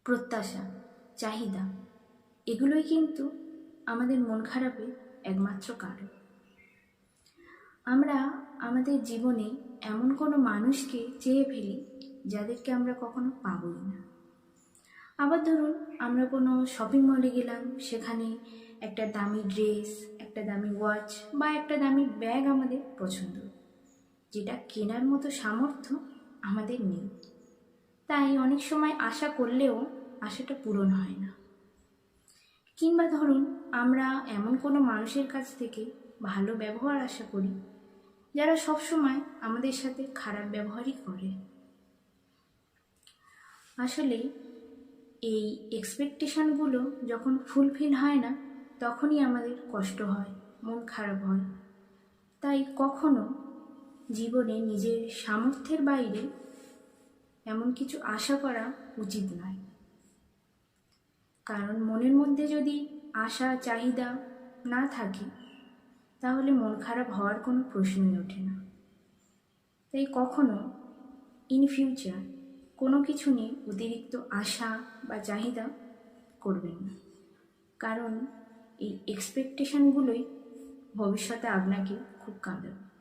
প্রত্যাশা, চাহিদা এগুলোই কিন্তু আমাদের মন খারাপের একমাত্র কারণ। আমরা আমাদের জীবনে এমন কোনো মানুষকে চেয়ে ফেলি যাদেরকে আমরা কখনো পাবই না। আবার ধরুন আমরা কোনো শপিং মলে গেলাম, সেখানে একটা দামি ড্রেস, একটা দামি ওয়াচ বা একটা দামি ব্যাগ আমাদের পছন্দ, যেটা কেনার মতো সামর্থ্য আমাদের নেই। তাই অনেক সময় আশা করলেও আশাটা পূরণ হয় না। কিংবা ধরুন আমরা এমন কোনো মানুষের কাছ থেকে ভালো ব্যবহার আশা করি যারা সবসময় আমাদের সাথে খারাপ ব্যবহারই করে। আসলে এই এক্সপেকটেশনগুলো যখন ফুলফিল হয় না, তখনই আমাদের কষ্ট হয়, মন খারাপ হয়। তাই কখনো জীবনে নিজের সামর্থ্যের বাইরে এমন কিছু আশা করা উচিত নয়। কারণ মনের মধ্যে যদি আশা চাহিদা না থাকে, তাহলে মন খারাপ হওয়ার কোনো প্রশ্নই ওঠে না। তাই কখনো ইন ফিউচার কোনো কিছু নিয়ে অতিরিক্ত আশা বা চাহিদা করবেন না, কারণ এই এক্সপেকটেশনগুলোই ভবিষ্যতে আপনাকে খুব কাঁদাবে।